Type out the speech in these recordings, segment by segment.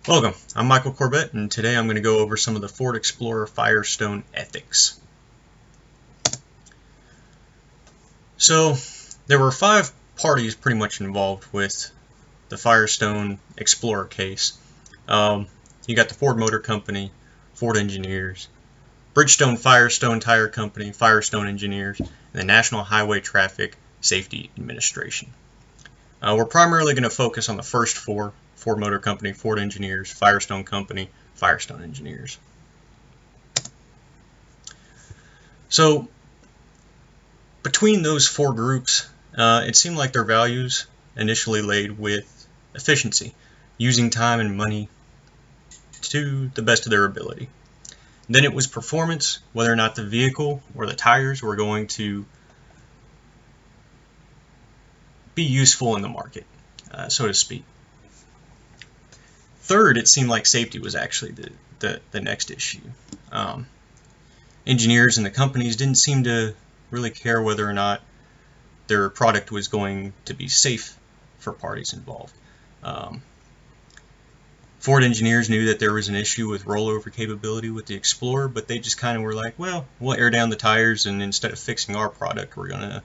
Welcome, I'm Michael Corbett, and today I'm going to go over some of the Ford Explorer Firestone ethics. So, there were 5 parties pretty much involved with the Firestone Explorer case. You got the Ford Motor Company, Ford Engineers, Bridgestone Firestone Tire Company, Firestone Engineers, and the National Highway Traffic Safety Administration. We're primarily going to focus on the first 4, Ford Motor Company, Ford Engineers, Firestone Company, Firestone Engineers. So, between those 4 groups, it seemed like their values initially laid with efficiency, using time and money to the best of their ability. Then it was performance, whether or not the vehicle or the tires were going to be useful in the market, so to speak. Third, it seemed like safety was actually the next issue. Engineers and the companies didn't seem to really care whether or not their product was going to be safe for parties involved. Ford engineers knew that there was an issue with rollover capability with the Explorer, but they just kind of were like, well, we'll air down the tires, and instead of fixing our product, we're going to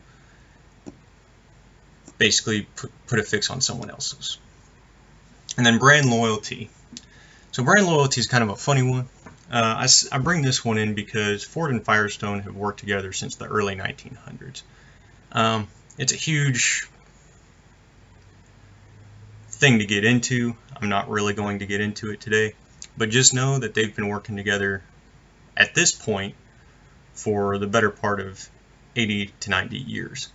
basically put a fix on someone else's. And then brand loyalty. So brand loyalty is kind of a funny one. I bring this one in because Ford and Firestone have worked together since the early 1900s. It's a huge thing to get into. I'm not really going to get into it today, but just know that they've been working together at this point for the better part of 80 to 90 years.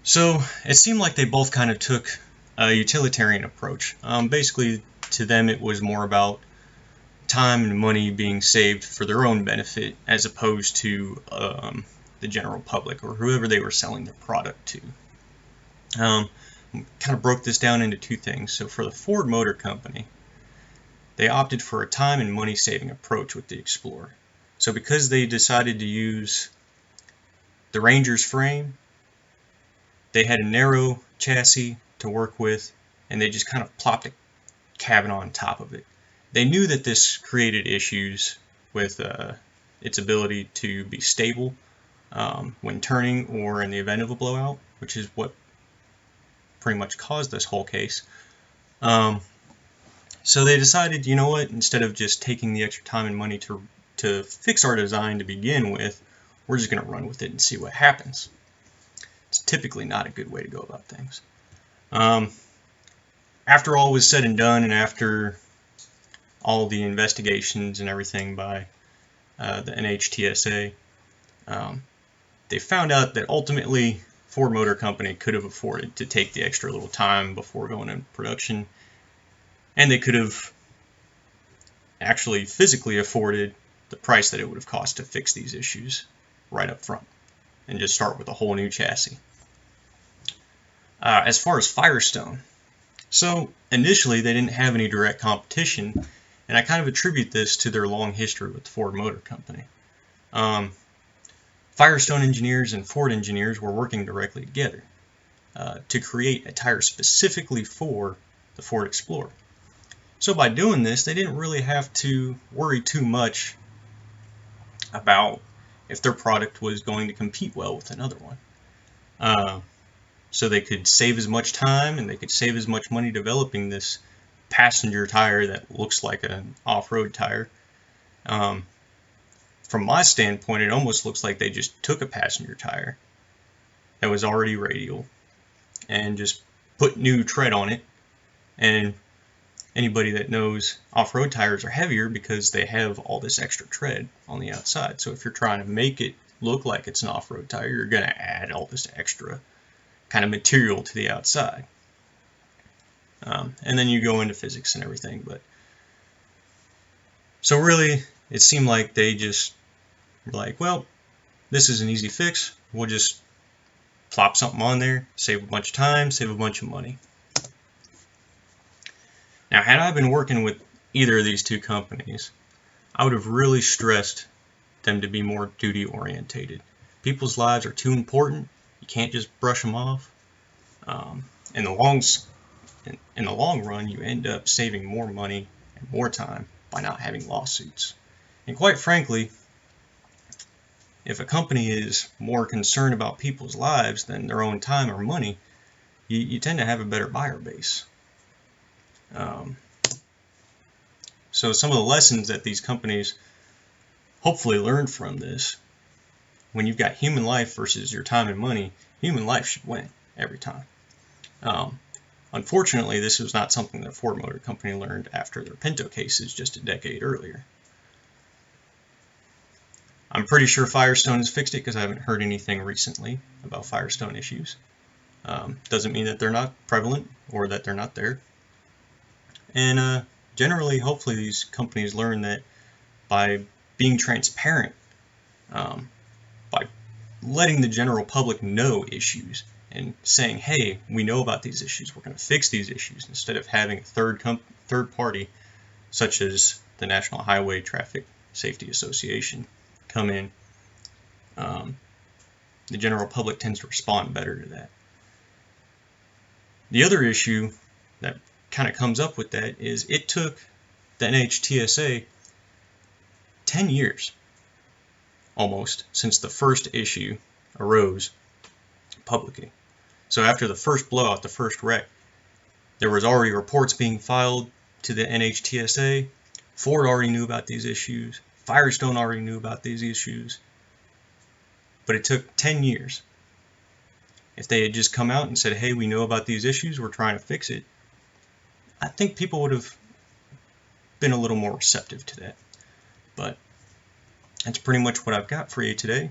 So it seemed like they both kind of took a utilitarian approach. Basically, to them, it was more about time and money being saved for their own benefit as opposed to the general public or whoever they were selling their product to. Kind of broke this down into 2 things. So for the Ford Motor Company, they opted for a time and money saving approach with the Explorer. So because they decided to use the Ranger's frame, they had a narrow chassis to work with, and they just kind of plopped a cabin on top of it. They knew that this created issues with its ability to be stable when turning or in the event of a blowout, which is what pretty much caused this whole case. So they decided, you know what, instead of just taking the extra time and money to fix our design to begin with, we're just going to run with it and see what happens. It's typically not a good way to go about things. After all was said and done, and after all the investigations and everything by the NHTSA, they found out that ultimately Ford Motor Company could have afforded to take the extra little time before going into production, and they could have actually physically afforded the price that it would have cost to fix these issues right up front and just start with a whole new chassis. As far as Firestone, so initially they didn't have any direct competition, and I kind of attribute this to their long history with the Ford Motor Company. Firestone engineers and Ford engineers were working directly together to create a tire specifically for the Ford Explorer. So by doing this, they didn't really have to worry too much about if their product was going to compete well with another one. So they could save as much time and they could save as much money developing this passenger tire that looks like an off-road tire. From my standpoint, it almost looks like they just took a passenger tire that was already radial and just put new tread on it. And anybody that knows off-road tires are heavier because they have all this extra tread on the outside. So if you're trying to make it look like it's an off-road tire, you're going to add all this extra kind of material to the outside. And then you go into physics and everything. But so really, it seemed like they just were like, well, this is an easy fix. We'll just plop something on there, save a bunch of time, save a bunch of money. Now, had I been working with either of these 2 companies, I would have really stressed them to be more duty orientated. People's lives are too important. You can't just brush them off. In the in the long run, you end up saving more money and more time by not having lawsuits. And quite frankly, if a company is more concerned about people's lives than their own time or money, you tend to have a better buyer base. So some of the lessons that these companies hopefully learn from this: when you've got human life versus your time and money, human life should win every time. Unfortunately, this was not something that Ford Motor Company learned after their Pinto cases just a decade earlier. I'm pretty sure Firestone has fixed it because I haven't heard anything recently about Firestone issues. Doesn't mean that they're not prevalent or that they're not there. And generally, hopefully, these companies learn that by being transparent, by letting the general public know issues and saying, hey, we know about these issues, we're going to fix these issues, instead of having a third party, such as the National Highway Traffic Safety Association, come in, the general public tends to respond better to that. The other issue that kind of comes up with that is it took the NHTSA 10 years almost since the first issue arose publicly. So after the first blowout, the first wreck, there was already reports being filed to the NHTSA. Ford already knew about these issues. Firestone already knew about these issues. But it took 10 years. If they had just come out and said, hey, we know about these issues, we're trying to fix it, I think people would have been a little more receptive to that. But that's pretty much what I've got for you today.